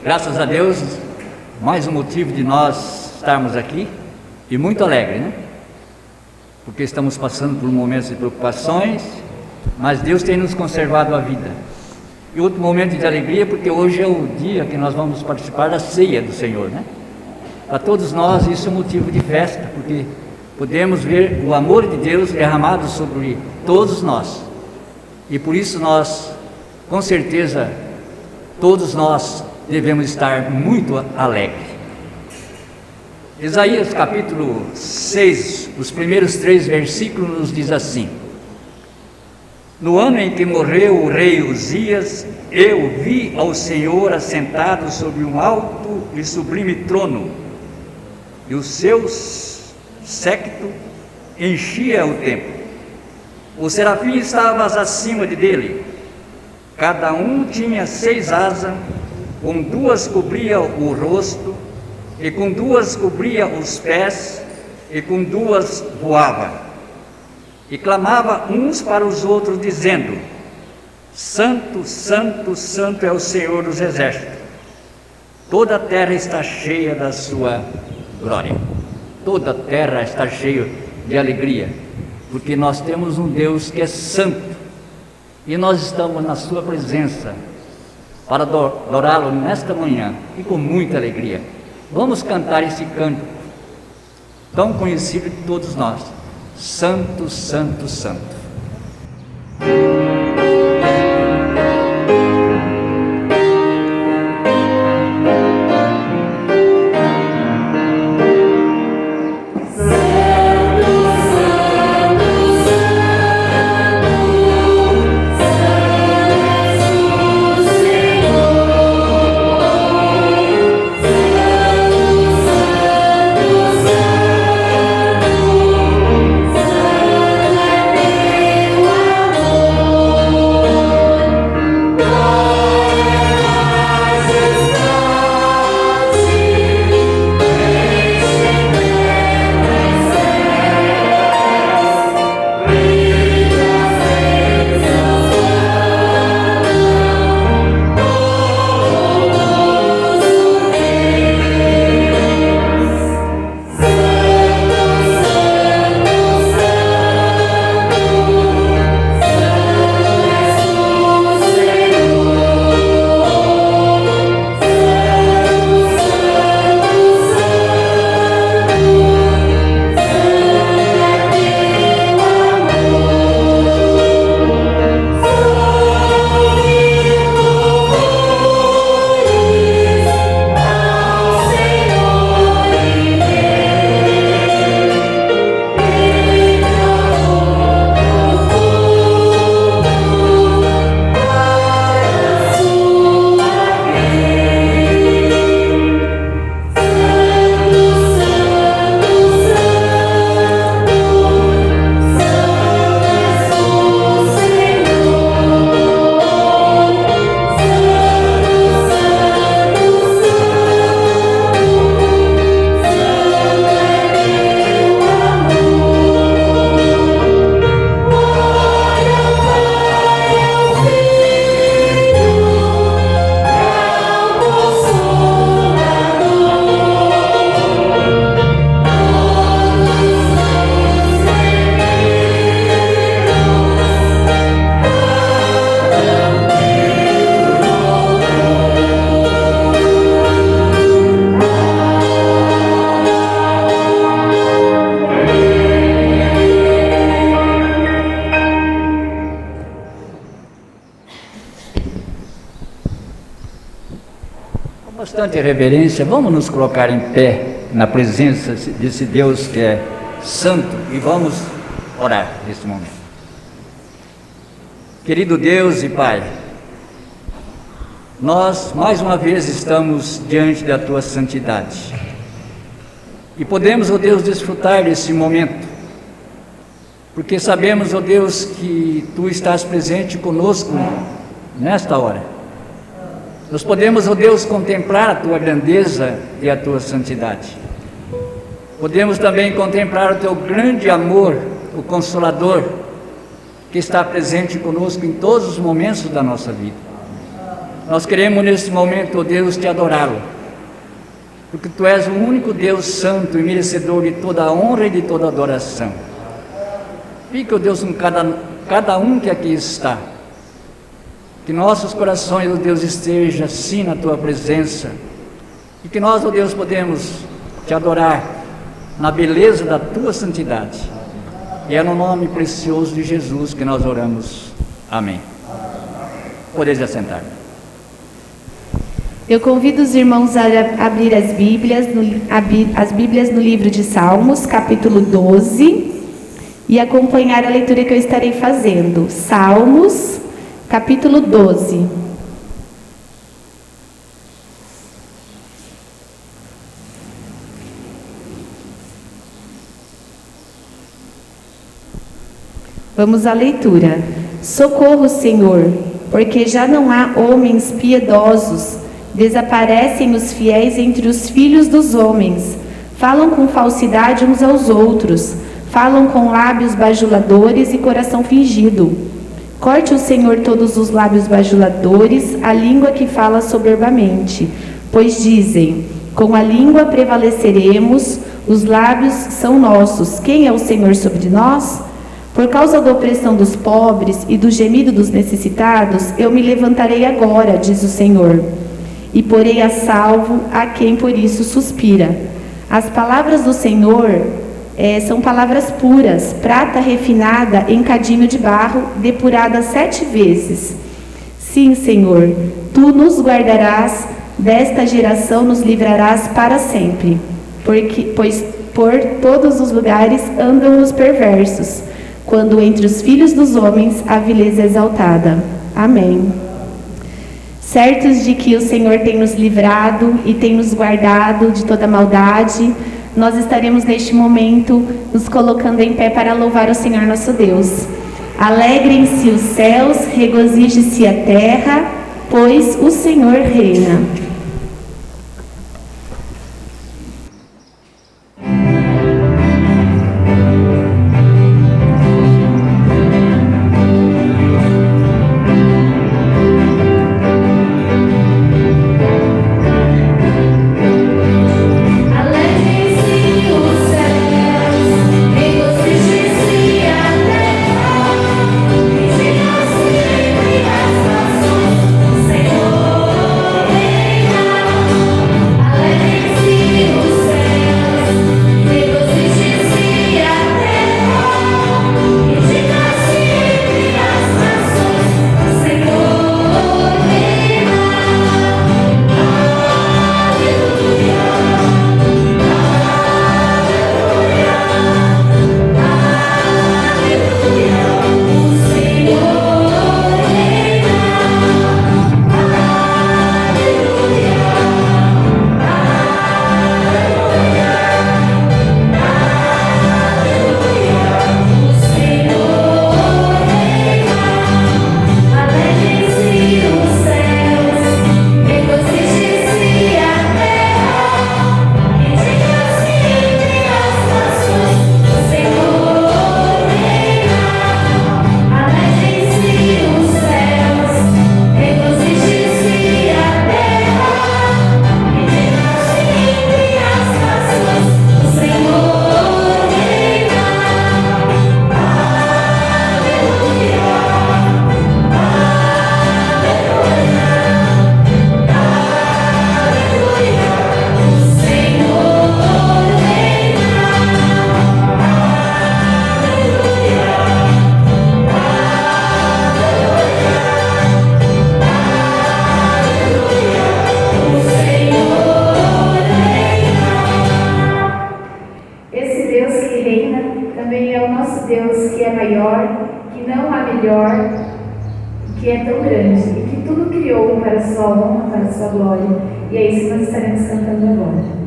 Graças a Deus, mais um motivo de nós estarmos aqui e muito alegre, né? Porque estamos passando por momentos de preocupações, mas Deus tem nos conservado a vida. E outro momento de alegria, porque hoje é o dia que nós vamos participar da ceia do Senhor, né? Para todos nós isso é um motivo de festa, porque podemos ver o amor de Deus derramado sobre todos nós. E por isso nós, com certeza, todos nós devemos estar muito alegres. Isaías capítulo 6, os primeiros 3 versículos nos diz assim: No ano em que morreu o rei Uzias, eu vi ao Senhor assentado sobre um alto e sublime trono, e o seu séquito enchia o templo. Os serafins estavam acima dele, cada um tinha 6 asas, com 2 cobria o rosto, e com 2 cobria os pés, e com 2 voava. E clamava uns para os outros, dizendo: Santo, Santo, Santo é o Senhor dos exércitos. Toda a terra está cheia da sua glória. Toda a terra está cheia de alegria, porque nós temos um Deus que é santo, e nós estamos na sua presença para adorá-lo nesta manhã e com muita alegria. Vamos cantar esse canto tão conhecido de todos nós: Santo, Santo, Santo. Santo, bastante reverência, vamos nos colocar em pé na presença desse Deus que é santo e vamos orar nesse momento. Querido Deus e Pai, nós mais uma vez estamos diante da Tua santidade e podemos, ó Deus, desfrutar desse momento, porque sabemos, ó Deus, que Tu estás presente conosco nesta hora. Nós podemos, ó Deus, contemplar a Tua grandeza e a Tua santidade. Podemos também contemplar o Teu grande amor, o Consolador, que está presente conosco em todos os momentos da nossa vida. Nós queremos nesse momento, ó Deus, Te adorá-lo, porque Tu és o único Deus santo e merecedor de toda a honra e de toda a adoração. Fique, ó Deus, com cada um que aqui está. Que nossos corações, ó Deus, estejam assim na Tua presença e que nós, ó Deus, podemos Te adorar na beleza da Tua santidade. E é no nome precioso de Jesus que nós oramos. Amém. Podeis assentar. Eu convido os irmãos a abrir as Bíblias no livro de Salmos, capítulo 12, e acompanhar a leitura que eu estarei fazendo. Salmos, capítulo 12. Vamos à leitura. Socorro, Senhor, porque já não há homens piedosos. Desaparecem os fiéis entre os filhos dos homens. Falam com falsidade uns aos outros. Falam com lábios bajuladores e coração fingido. Corte o Senhor todos os lábios bajuladores, a língua que fala soberbamente. Pois dizem, com a língua prevaleceremos, os lábios são nossos. Quem é o Senhor sobre nós? Por causa da opressão dos pobres e do gemido dos necessitados, eu me levantarei agora, diz o Senhor, e porei a salvo a quem por isso suspira. As palavras do Senhor são palavras puras, prata refinada em cadinho de barro, depurada 7 vezes. Sim, Senhor, Tu nos guardarás, desta geração nos livrarás para sempre, pois por todos os lugares andam os perversos, quando entre os filhos dos homens a vileza é exaltada. Amém. Certos de que o Senhor tem nos livrado e tem nos guardado de toda maldade, nós estaremos neste momento nos colocando em pé para louvar o Senhor nosso Deus. Alegrem-se os céus, regozije-se a terra, pois o Senhor reina. Senhor, também é o nosso Deus que é maior, que não há melhor, que é tão grande e que tudo criou para a sua honra, para a sua glória. E é isso que nós estaremos cantando agora.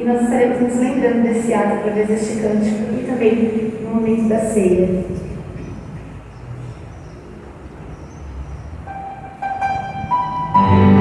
E nós estaremos nos lembrando desse ato através deste cântico e também no momento da ceia. Oh,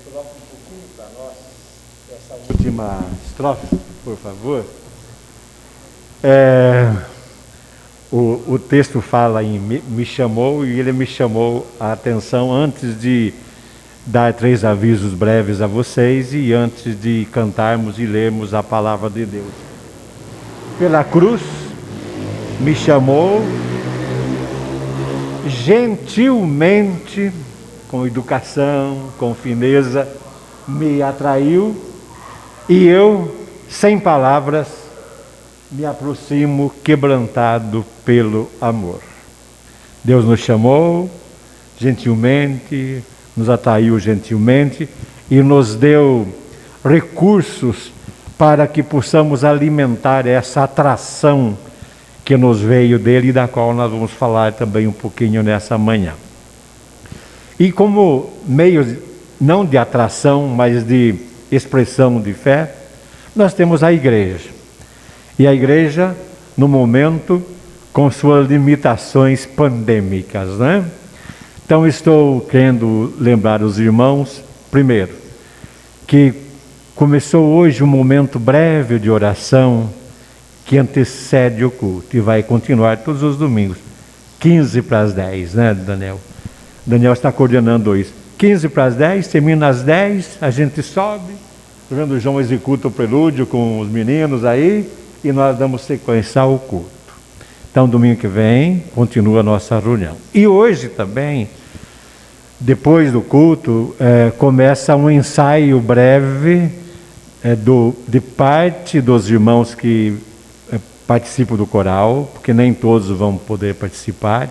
Coloca um pouquinho para nós essa última estrofe, por favor. O texto fala em me chamou, e ele me chamou a atenção antes de dar 3 avisos breves a vocês e antes de cantarmos e lermos a palavra de Deus. Pela cruz me chamou gentilmente, com educação, com fineza, me atraiu, e eu, sem palavras, me aproximo quebrantado pelo amor. Deus nos chamou gentilmente, nos atraiu gentilmente e nos deu recursos para que possamos alimentar essa atração que nos veio dele e da qual nós vamos falar também um pouquinho nessa manhã. E como meio não de atração, mas de expressão de fé, nós temos a igreja. E a igreja, no momento, com suas limitações pandêmicas, né? Então estou querendo lembrar os irmãos, primeiro, que começou hoje um momento breve de oração que antecede o culto e vai continuar todos os domingos, 15 para as 10, né, Daniel? Daniel está coordenando isso. 15 para as 10, termina às 10, a gente sobe, o João executa o prelúdio com os meninos aí e nós damos sequência ao culto. Então, domingo que vem, continua a nossa reunião. E hoje também, depois do culto, começa um ensaio breve de parte dos irmãos que participam do coral, porque nem todos vão poder participar.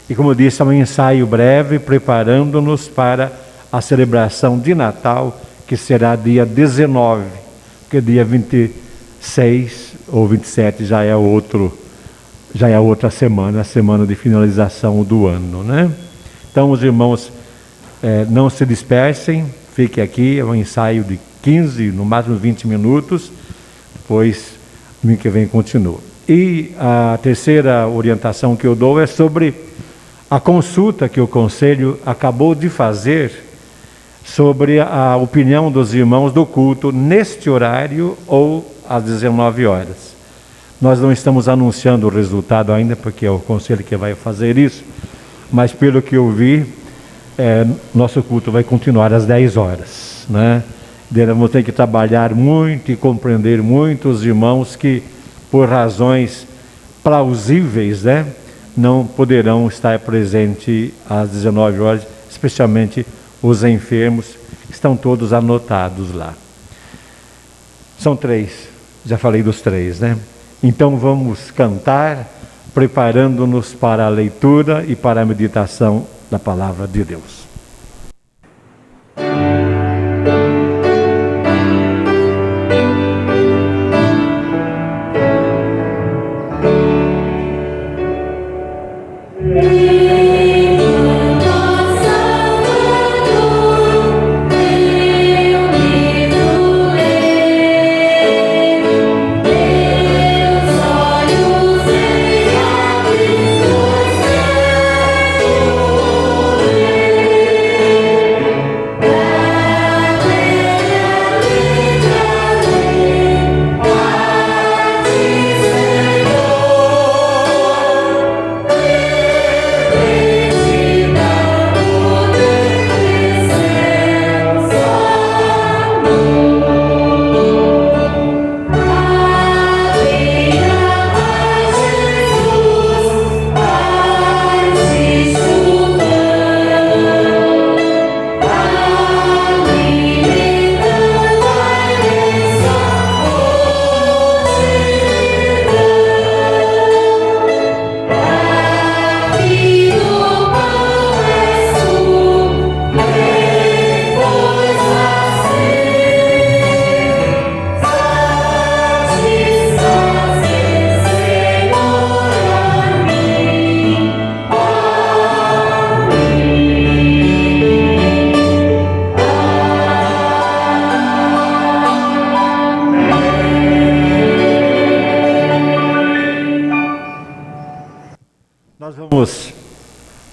E como eu disse, é um ensaio breve, preparando-nos para a celebração de Natal, que será dia 19, porque dia 26 ou 27 já é outra semana, a semana de finalização do ano, né? Então os irmãos não se dispersem, fiquem aqui, é um ensaio de 15, no máximo 20 minutos, depois domingo que vem continua. E a terceira orientação que eu dou é sobre a consulta que o Conselho acabou de fazer sobre a opinião dos irmãos do culto neste horário ou às 19 horas. Nós não estamos anunciando o resultado ainda, porque é o Conselho que vai fazer isso, mas pelo que eu vi, nosso culto vai continuar às 10 horas, né? Vamos ter que trabalhar muito e compreender muito os irmãos que, por razões plausíveis, né, não poderão estar presentes às 19 horas, especialmente os enfermos, estão todos anotados lá. São 3, já falei dos 3, né? Então vamos cantar, preparando-nos para a leitura e para a meditação da palavra de Deus.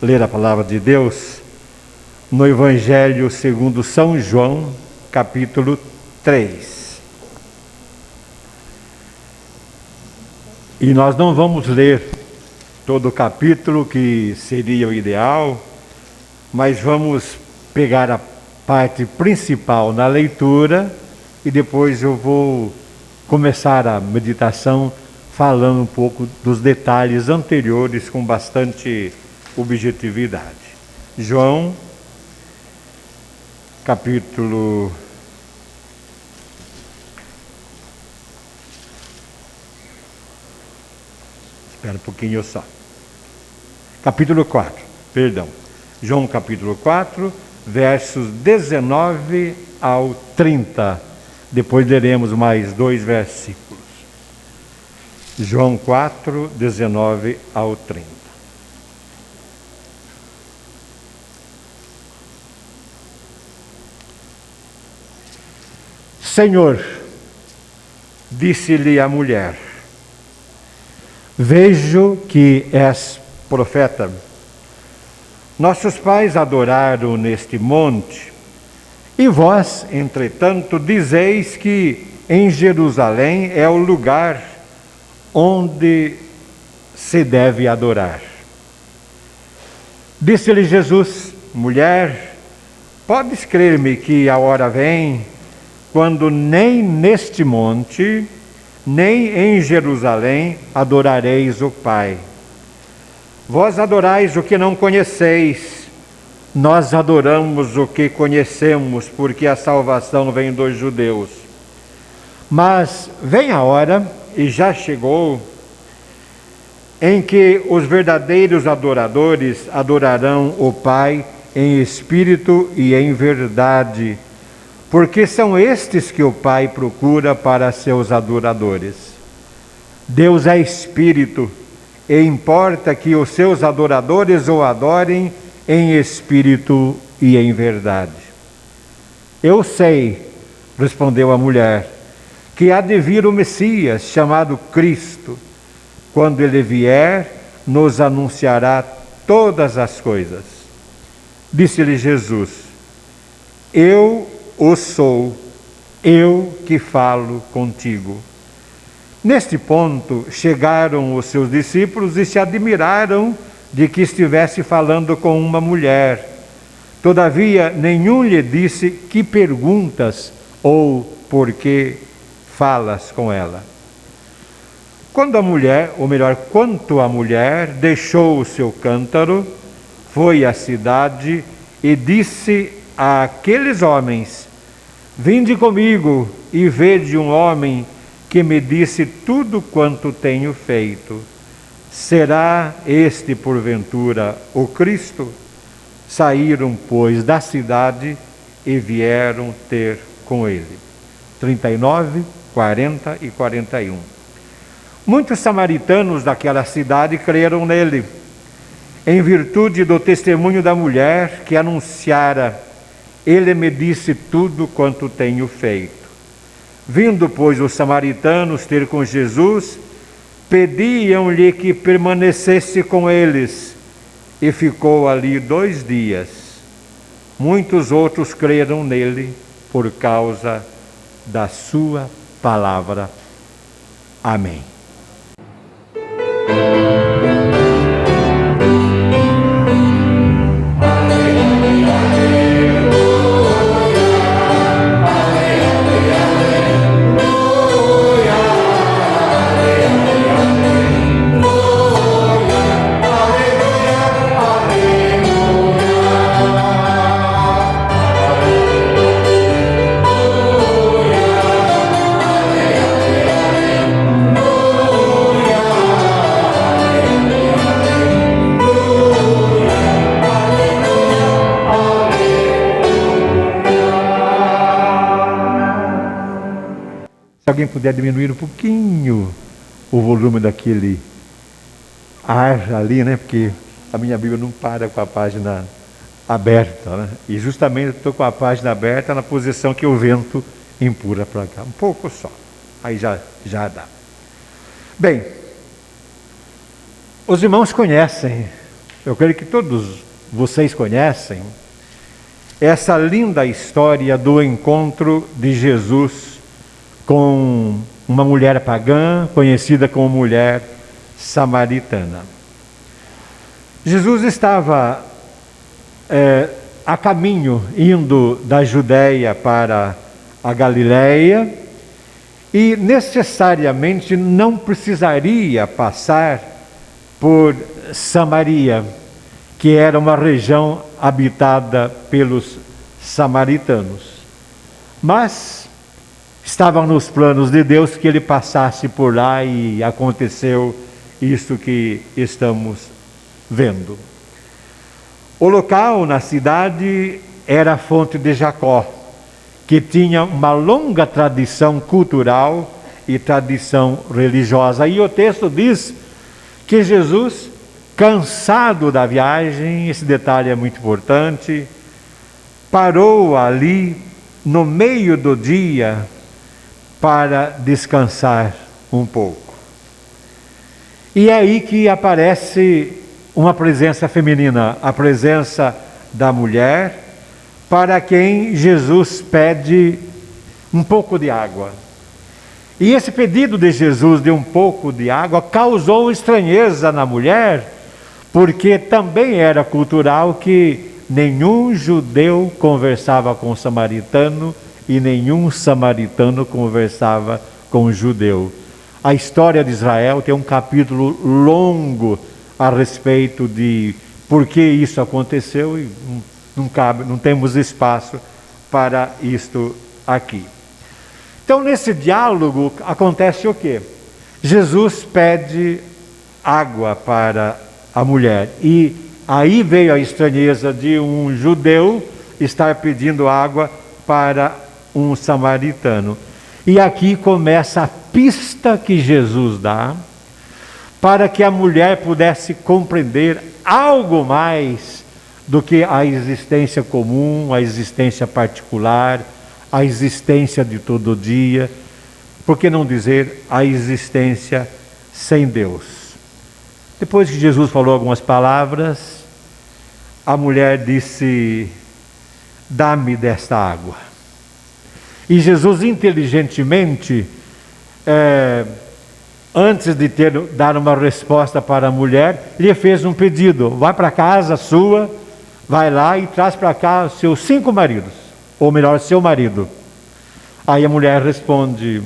Ler a palavra de Deus no Evangelho segundo São João, capítulo 3. E nós não vamos ler todo o capítulo, que seria o ideal, mas vamos pegar a parte principal na leitura e depois eu vou começar a meditação falando um pouco dos detalhes anteriores com bastante objetividade. João, capítulo espera um pouquinho só. Capítulo 4, perdão. João capítulo 4, versos 19 ao 30. Depois leremos mais 2 versículos. João 4, 19 ao 30. Senhor, disse-lhe a mulher, vejo que és profeta. Nossos pais adoraram neste monte, e vós, entretanto, dizeis que em Jerusalém é o lugar onde se deve adorar. Disse-lhe Jesus, mulher, podes crer-me que a hora vem, quando nem neste monte, nem em Jerusalém adorareis o Pai. Vós adorais o que não conheceis, nós adoramos o que conhecemos, porque a salvação vem dos judeus. Mas vem a hora, e já chegou, em que os verdadeiros adoradores adorarão o Pai em espírito e em verdade, porque são estes que o Pai procura para seus adoradores. Deus é espírito, e importa que os seus adoradores o adorem em espírito e em verdade. Eu sei, respondeu a mulher, que há de vir o Messias, chamado Cristo. Quando ele vier, nos anunciará todas as coisas. Disse-lhe Jesus, eu o sou, eu que falo contigo. Neste ponto, chegaram os seus discípulos e se admiraram de que estivesse falando com uma mulher. Todavia, nenhum lhe disse que perguntas ou por que falas com ela. Quanto a mulher deixou o seu cântaro, foi à cidade e disse àqueles homens, vinde comigo e vede um homem que me disse tudo quanto tenho feito. Será este, porventura, o Cristo? Saíram, pois, da cidade e vieram ter com ele. 39, 40 e 41. Muitos samaritanos daquela cidade creram nele, em virtude do testemunho da mulher que anunciara, ele me disse tudo quanto tenho feito. Vindo, pois, os samaritanos ter com Jesus, pediam-lhe que permanecesse com eles, e ficou ali 2 dias. Muitos outros creram nele por causa da sua palavra. Amém. Se alguém puder diminuir um pouquinho o volume daquele ar ali, né? Porque a minha Bíblia não para com a página aberta, né? E justamente estou com a página aberta na posição que o vento empurra para cá. Um pouco só. Aí já dá. Bem, os irmãos conhecem, eu creio que todos vocês conhecem, essa linda história do encontro de Jesus com uma mulher pagã, conhecida como mulher samaritana. Jesus estava a caminho, indo da Judéia para a Galiléia, e necessariamente não precisaria passar por Samaria, que era uma região habitada pelos samaritanos. Mas estava nos planos de Deus que ele passasse por lá e aconteceu isso que estamos vendo. O local na cidade era a fonte de Jacó, que tinha uma longa tradição cultural e tradição religiosa. E o texto diz que Jesus, cansado da viagem, esse detalhe é muito importante, parou ali no meio do dia para descansar um pouco. E é aí que aparece uma presença feminina, a presença da mulher, para quem Jesus pede um pouco de água. E esse pedido de Jesus de um pouco de água causou estranheza na mulher, porque também era cultural que nenhum judeu conversava com o samaritano e nenhum samaritano conversava com o judeu. A história de Israel tem um capítulo longo a respeito de por que isso aconteceu e não temos espaço para isto aqui. Então, nesse diálogo acontece o quê? Jesus pede água para a mulher e aí veio a estranheza de um judeu estar pedindo água para um samaritano. E aqui começa a pista que Jesus dá para que a mulher pudesse compreender algo mais do que a existência comum, a existência particular, a existência de todo dia, por que não dizer a existência sem Deus. Depois que Jesus falou algumas palavras, a mulher disse: dá-me desta água. E Jesus inteligentemente, antes de dar uma resposta para a mulher, lhe fez um pedido: vai para casa sua, vai lá e traz para cá os seus 5 maridos, ou melhor, seu marido. Aí a mulher responde: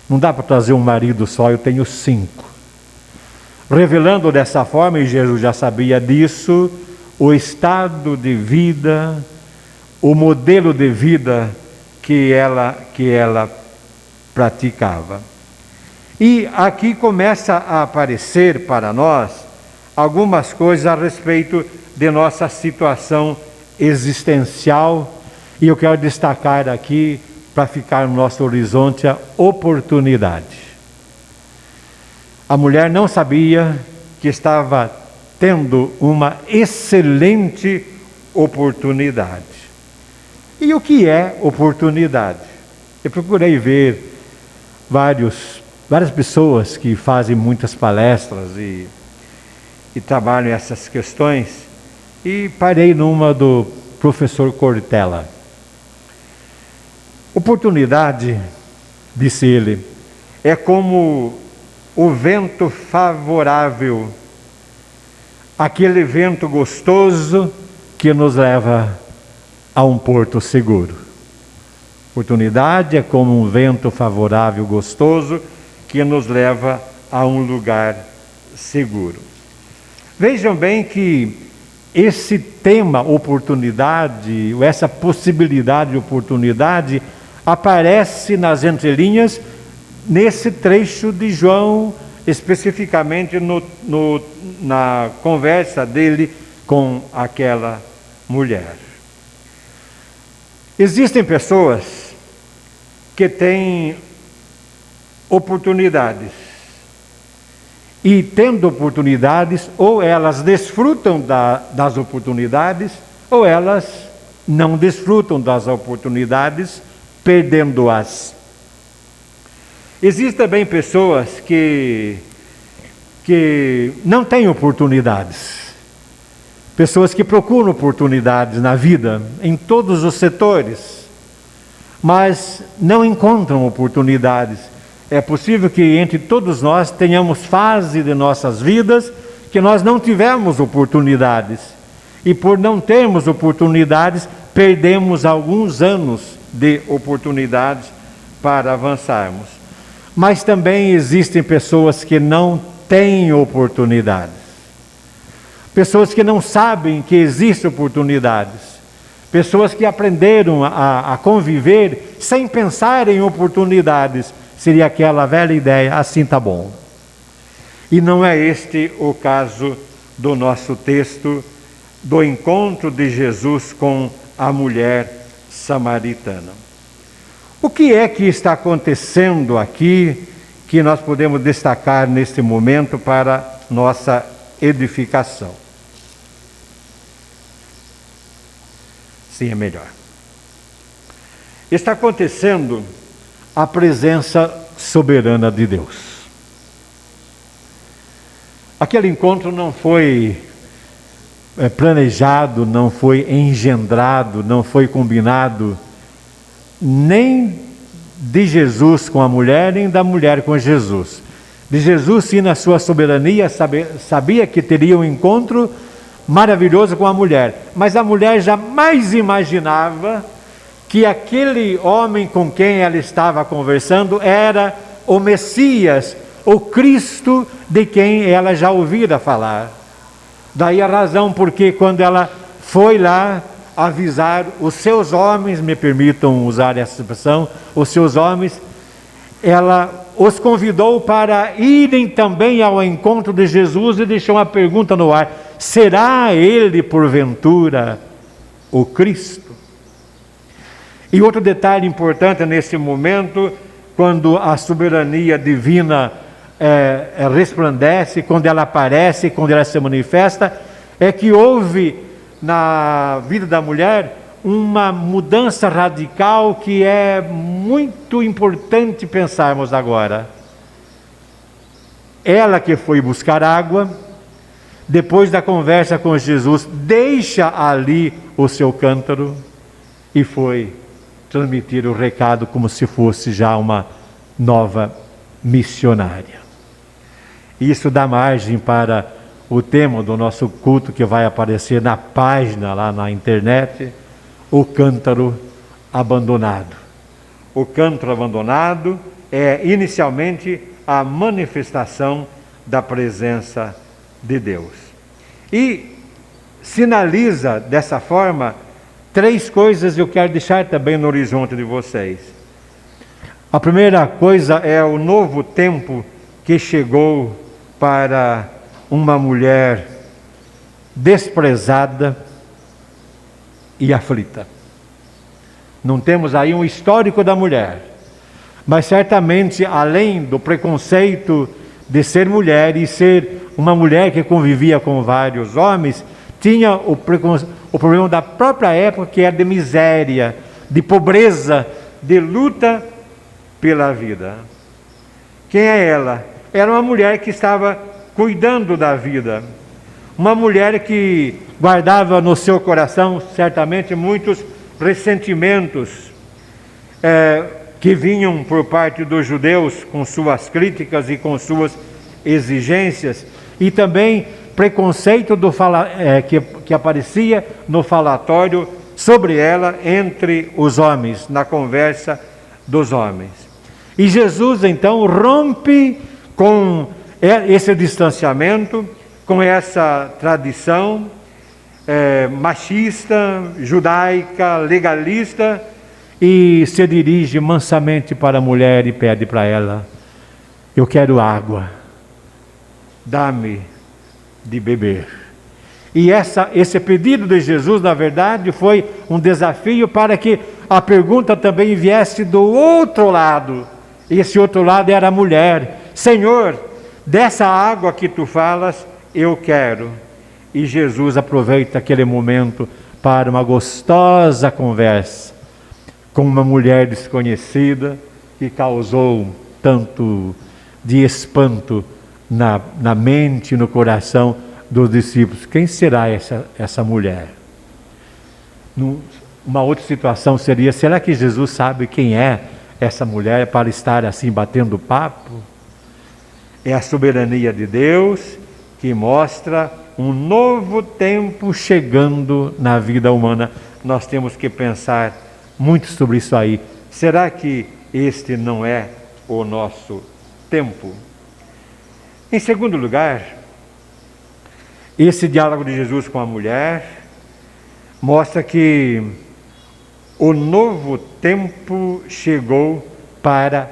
não dá para trazer um marido só, eu tenho 5. Revelando dessa forma, e Jesus já sabia disso, o estado de vida, o modelo de vida que ela praticava. E aqui começa a aparecer para nós algumas coisas a respeito de nossa situação existencial, e eu quero destacar aqui, para ficar no nosso horizonte, a oportunidade. A mulher não sabia que estava tendo uma excelente oportunidade. E o que é oportunidade? Eu procurei ver várias pessoas que fazem muitas palestras e trabalham essas questões, e parei numa do professor Cortella. Oportunidade, disse ele, é como o vento favorável, aquele vento gostoso que nos leva a um porto seguro. Oportunidade é como um vento favorável, gostoso, que nos leva a um lugar seguro. Vejam bem que esse tema oportunidade, essa possibilidade de oportunidade, aparece nas entrelinhas nesse trecho de João, especificamente na conversa dele com aquela mulher. Existem pessoas que têm oportunidades, e tendo oportunidades, ou elas desfrutam das oportunidades, ou elas não desfrutam das oportunidades, perdendo-as. Existem também pessoas que não têm oportunidades, pessoas que procuram oportunidades na vida, em todos os setores, mas não encontram oportunidades. É possível que entre todos nós tenhamos fase de nossas vidas que nós não tivemos oportunidades. E por não termos oportunidades, perdemos alguns anos de oportunidades para avançarmos. Mas também existem pessoas que não têm oportunidades. Pessoas que não sabem que existem oportunidades. Pessoas que aprenderam a conviver sem pensar em oportunidades. Seria aquela velha ideia, assim tá bom. E não é este o caso do nosso texto, do encontro de Jesus com a mulher samaritana. O que é que está acontecendo aqui que nós podemos destacar neste momento para nossa edificação? Sim, é melhor. Está acontecendo a presença soberana de Deus. Aquele encontro não foi planejado, não foi engendrado, não foi combinado, nem de Jesus com a mulher, nem da mulher com Jesus. De Jesus, sim, na sua soberania, sabia que teria um encontro maravilhoso com a mulher, mas a mulher jamais imaginava que aquele homem com quem ela estava conversando era o Messias, o Cristo de quem ela já ouvira falar. Daí a razão porque quando ela foi lá avisar os seus homens, me permitam usar essa expressão, os seus homens, ela os convidou para irem também ao encontro de Jesus e deixou uma pergunta no ar: será ele porventura o Cristo? E outro detalhe importante nesse momento, quando a soberania divina resplandece, quando ela aparece, quando ela se manifesta, é que houve na vida da mulher uma mudança radical que é muito importante pensarmos agora. Ela que foi buscar água, depois da conversa com Jesus, deixa ali o seu cântaro e foi transmitir o recado como se fosse já uma nova missionária. Isso dá margem para o tema do nosso culto que vai aparecer na página lá na internet, o cântaro abandonado. O cântaro abandonado é inicialmente a manifestação da presença de Deus. E sinaliza dessa forma três coisas eu quero deixar também no horizonte de vocês. A primeira coisa é o novo tempo que chegou para uma mulher desprezada e aflita. Não temos aí um histórico da mulher, mas certamente além do preconceito de ser mulher e ser uma mulher que convivia com vários homens, tinha o problema da própria época, que é de miséria, de pobreza, de luta pela vida. Quem é ela? Era uma mulher que estava cuidando da vida, uma mulher que guardava no seu coração certamente muitos ressentimentos que vinham por parte dos judeus com suas críticas e com suas exigências, e também preconceito que aparecia no falatório sobre ela entre os homens, na conversa dos homens. E Jesus então rompe com esse distanciamento, com essa tradição machista, judaica, legalista, e se dirige mansamente para a mulher e pede para ela: eu quero água, dá-me de beber. E esse pedido de Jesus, na verdade, foi um desafio para que a pergunta também viesse do outro lado. E esse outro lado era a mulher: Senhor, dessa água que tu falas, eu quero. E Jesus aproveita aquele momento para uma gostosa conversa com uma mulher desconhecida que causou tanto de espanto na mente e no coração dos discípulos: quem será essa mulher? Uma outra situação seria: será que Jesus sabe quem é essa mulher para estar assim batendo papo? É a soberania de Deus que mostra um novo tempo chegando na vida humana. Nós temos que pensar muito sobre isso aí. Será que este não é o nosso tempo? Em segundo lugar, esse diálogo de Jesus com a mulher mostra que o novo tempo chegou para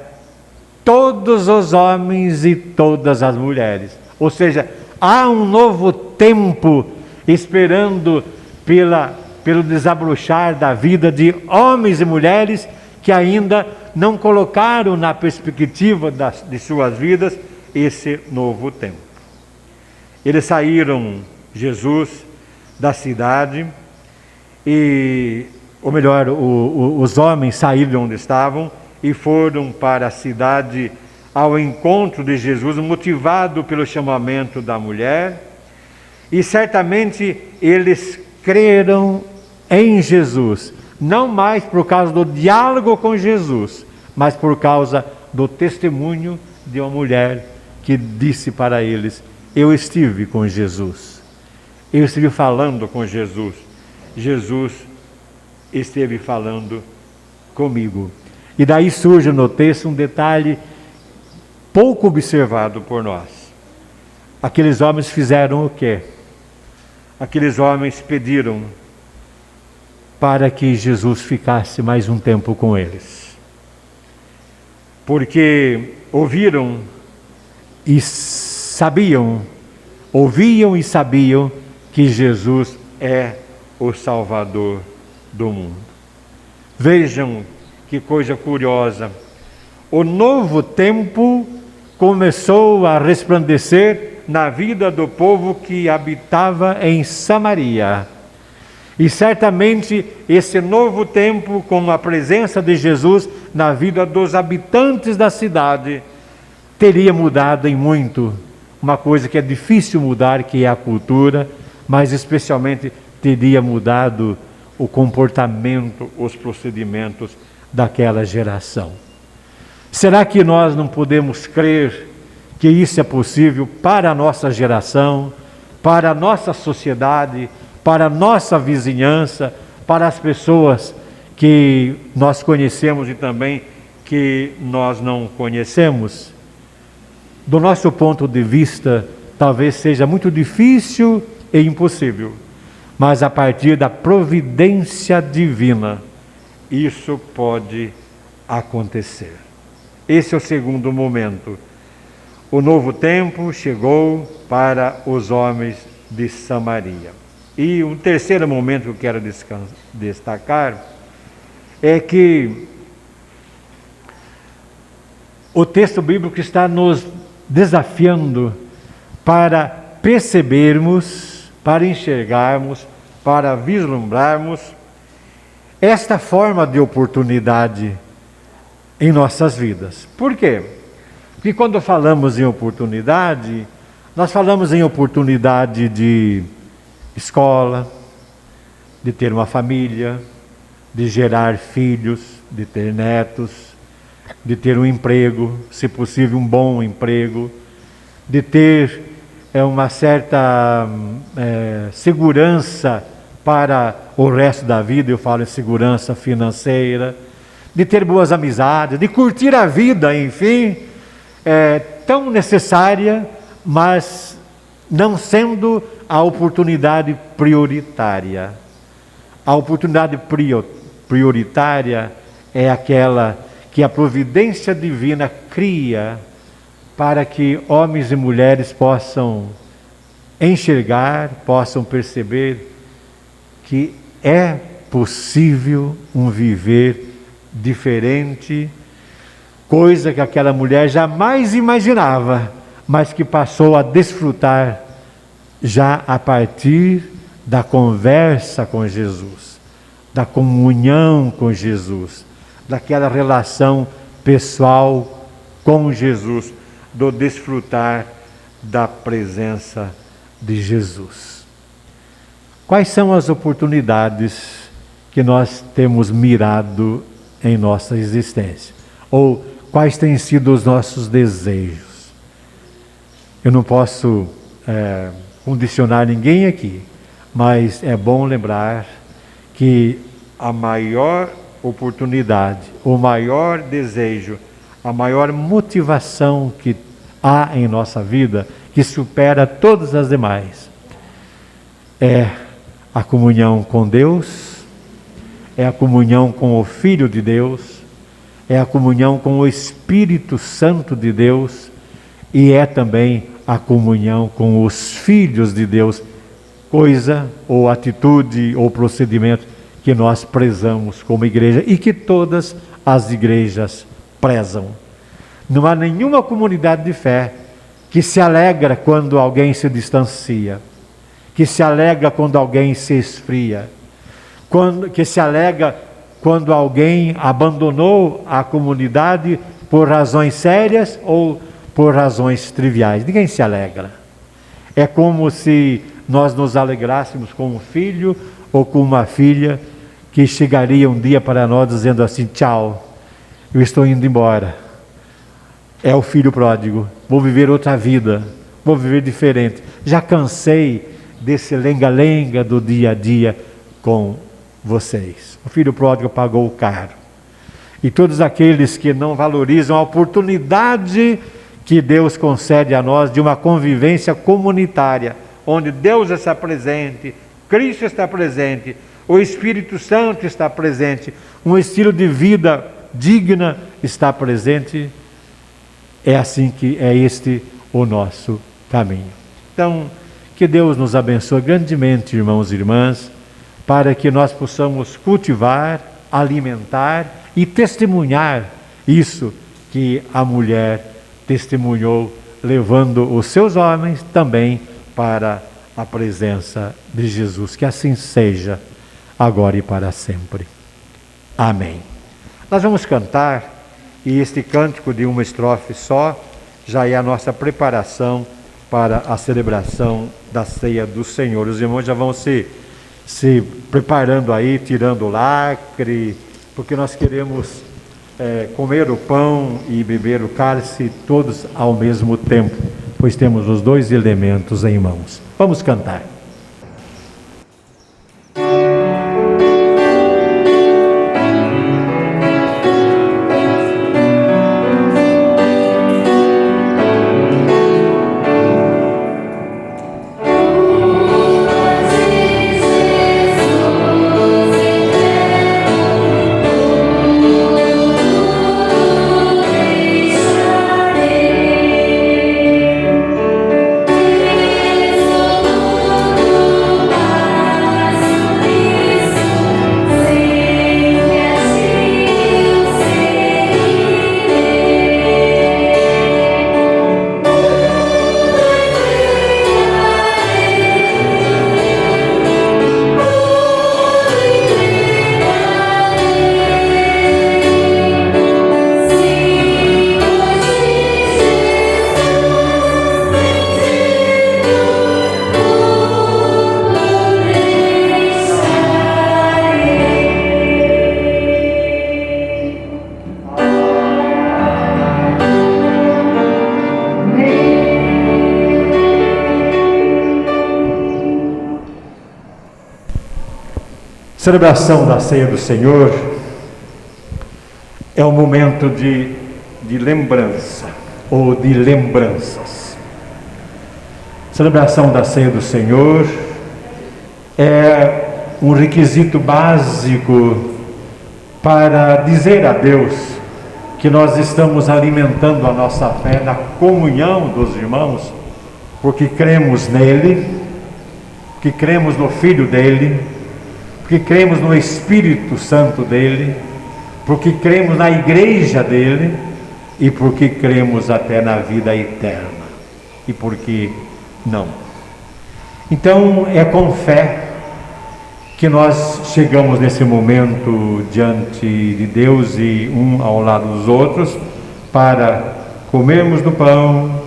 todos os homens e todas as mulheres. Ou seja, há um novo tempo esperando pelo desabrochar da vida de homens e mulheres que ainda não colocaram na perspectiva de suas vidas esse novo tempo. Eles saíram, Jesus, da cidade, ou melhor, os homens saíram de onde estavam e foram para a cidade ao encontro de Jesus, motivado pelo chamamento da mulher, e certamente eles creram em Jesus, não mais por causa do diálogo com Jesus, mas por causa do testemunho de uma mulher que disse para eles: eu estive com Jesus, eu estive falando com Jesus, Jesus esteve falando comigo. E daí surge no texto um detalhe pouco observado por nós. Aqueles homens fizeram o quê? Aqueles homens pediram para que Jesus ficasse mais um tempo com eles, porque ouviam e sabiam que Jesus é o Salvador do mundo. Vejam que coisa curiosa. O novo tempo começou a resplandecer na vida do povo que habitava em Samaria. E certamente esse novo tempo, com a presença de Jesus na vida dos habitantes da cidade, teria mudado em muito uma coisa que é difícil mudar, que é a cultura, mas especialmente teria mudado o comportamento, os procedimentos daquela geração. Será que nós não podemos crer que isso é possível para a nossa geração, para a nossa sociedade, para a nossa vizinhança, para as pessoas que nós conhecemos e também que nós não conhecemos? Do nosso ponto de vista, talvez seja muito difícil e impossível, mas a partir da providência divina, isso pode acontecer. Esse é o segundo momento. O novo tempo chegou para os homens de Samaria. E um terceiro momento que eu quero destacar é que o texto bíblico está nos desafiando para percebermos, para enxergarmos, para vislumbrarmos esta forma de oportunidade em nossas vidas. Por quê? Porque quando falamos em oportunidade, nós falamos em oportunidade de escola, de ter uma família, de gerar filhos, de ter netos, de ter um emprego, se possível um bom emprego, de ter uma certa segurança para o resto da vida, eu falo em segurança financeira, de ter boas amizades, de curtir a vida, enfim, tão necessária, mas não sendo a oportunidade prioritária. A oportunidade prioritária é aquela que a providência divina cria para que homens e mulheres possam enxergar, possam perceber que é possível um viver diferente, coisa que aquela mulher jamais imaginava, mas que passou a desfrutar já a partir da conversa com Jesus, da comunhão com Jesus, daquela relação pessoal com Jesus, do desfrutar da presença de Jesus. Quais são as oportunidades que nós temos mirado em nossa existência? Ou quais têm sido os nossos desejos? Eu não posso condicionar ninguém aqui, mas é bom lembrar que a maior oportunidade, o maior desejo, a maior motivação que há em nossa vida, que supera todas as demais, é a comunhão com Deus, é a comunhão com o Filho de Deus, é a comunhão com o Espírito Santo de Deus e é também a comunhão com os filhos de Deus, coisa ou atitude ou procedimento que nós prezamos como igreja e que todas as igrejas prezam. Não há nenhuma comunidade de fé que se alegra quando alguém se distancia, que se alegra quando alguém se esfria, que se alegra quando alguém abandonou a comunidade por razões sérias ou por razões triviais. Ninguém se alegra. É como se nós nos alegrássemos com um filho ou com uma filha que chegaria um dia para nós dizendo assim: tchau, eu estou indo embora. É o filho pródigo, vou viver outra vida, vou viver diferente. Já cansei desse lenga-lenga do dia a dia com vocês. O filho pródigo pagou caro. E todos aqueles que não valorizam a oportunidade que Deus concede a nós de uma convivência comunitária, onde Deus está presente, Cristo está presente, o Espírito Santo está presente, um estilo de vida digna está presente, é assim que é este o nosso caminho. Então, que Deus nos abençoe grandemente, irmãos e irmãs, para que nós possamos cultivar, alimentar e testemunhar isso que a mulher testemunhou, levando os seus homens também para a presença de Jesus. Que assim seja, agora e para sempre. Amém. Nós vamos cantar, e este cântico de uma estrofe só já é a nossa preparação para a celebração da ceia do Senhor. Os irmãos já vão se preparando aí, tirando o lacre, porque nós queremos comer o pão e beber o cálice todos ao mesmo tempo, pois temos os dois elementos em mãos. Vamos cantar. Celebração da ceia do Senhor é um momento de lembrança ou de lembranças. Celebração da ceia do Senhor é um requisito básico para dizer a Deus que nós estamos alimentando a nossa fé na comunhão dos irmãos, porque cremos nele, porque cremos no Filho dele, porque cremos no Espírito Santo dele, porque cremos na igreja dele e porque cremos até na vida eterna. E porque não? Então é com fé que nós chegamos nesse momento diante de Deus e um ao lado dos outros para comermos do pão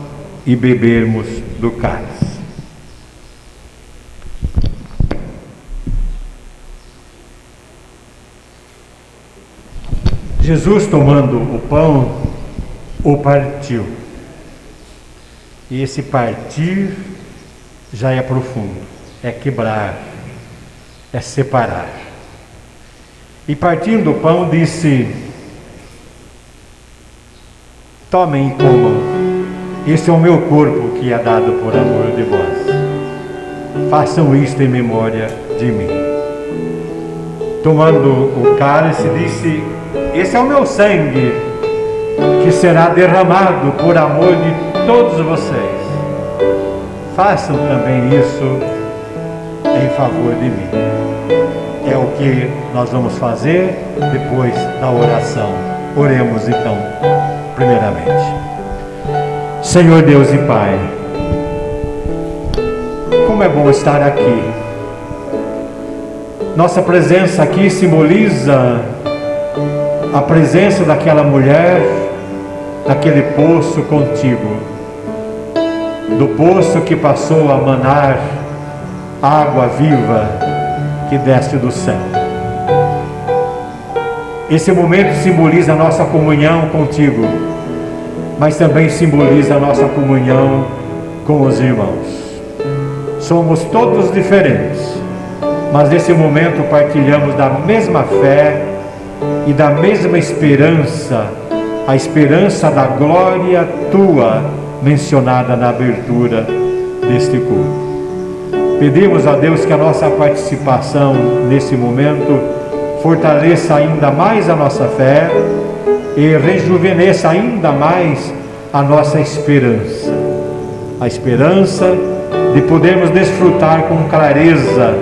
e bebermos do cálice. Jesus, tomando o pão, o partiu. E esse partir já é profundo, é quebrar, é separar. E partindo o pão, disse: tomem e comam, esse é o meu corpo que é dado por amor de vós. Façam isto em memória de mim. Tomando o cálice, disse: esse é o meu sangue, que será derramado por amor de todos vocês. Façam também isso em favor de mim. É o que nós vamos fazer depois da oração. Oremos então, primeiramente. Senhor Deus e Pai, como é bom estar aqui. Nossa presença aqui simboliza a presença daquela mulher, daquele poço contigo, do poço que passou a manar água viva que desce do céu. Esse momento simboliza a nossa comunhão contigo, mas também simboliza a nossa comunhão com os irmãos. Somos todos diferentes, mas nesse momento partilhamos da mesma fé e da mesma esperança, a esperança da glória tua mencionada na abertura deste culto. Pedimos a Deus que a nossa participação nesse momento fortaleça ainda mais a nossa fé e rejuvenesça ainda mais a nossa esperança. A esperança de podermos desfrutar com clareza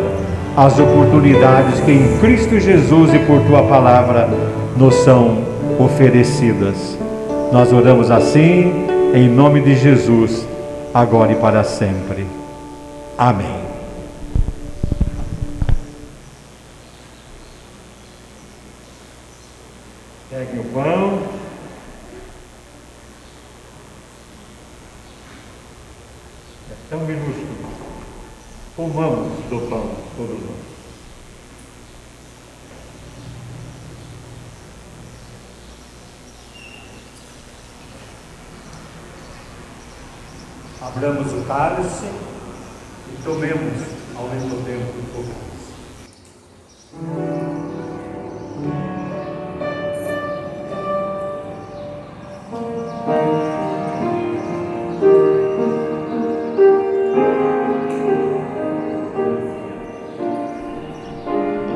as oportunidades que em Cristo Jesus e por Tua Palavra nos são oferecidas. Nós oramos assim, em nome de Jesus, agora e para sempre. Amém. Pegue o pão. É tão minúsculo. Comamos do pão, todos nós. Abramos o cálice e tomemos ao mesmo tempo o cálice.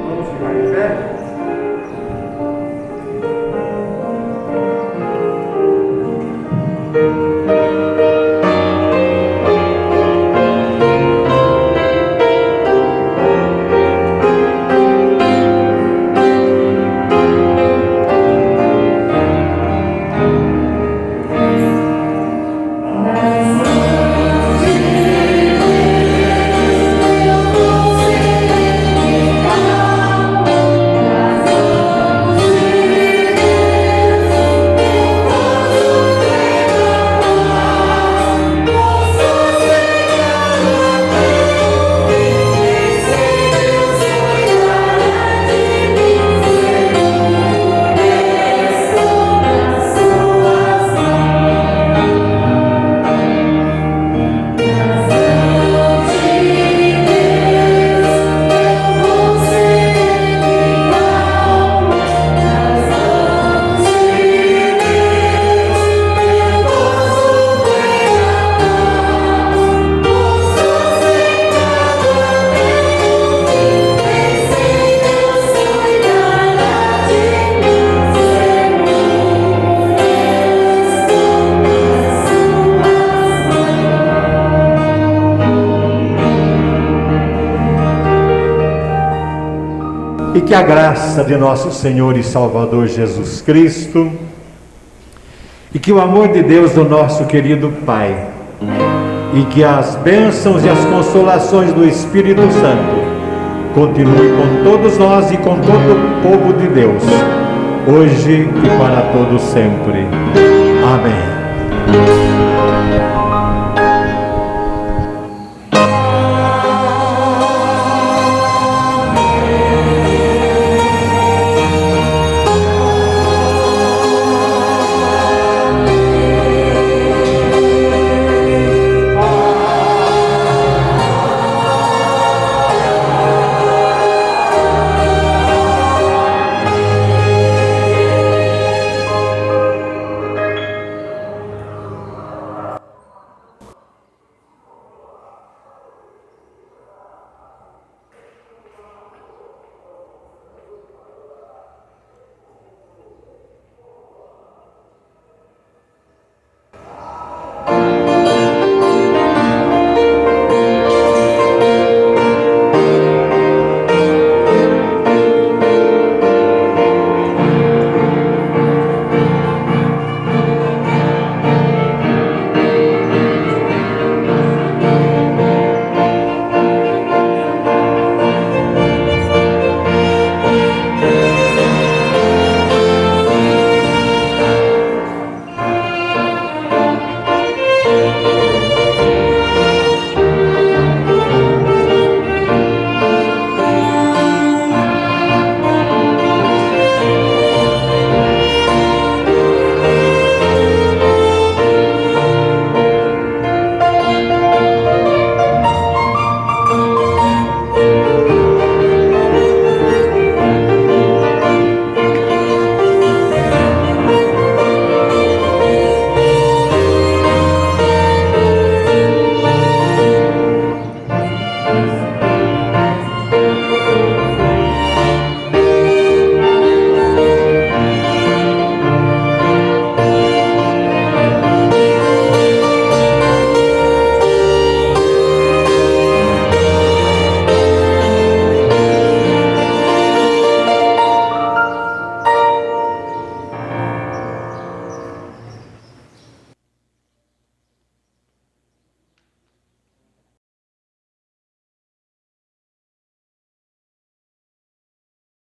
Vamos ficar de pé? E que a graça de nosso Senhor e Salvador Jesus Cristo, e que o amor de Deus do nosso querido Pai, e que as bênçãos e as consolações do Espírito Santo continue com todos nós e com todo o povo de Deus, hoje e para todos sempre. Amém.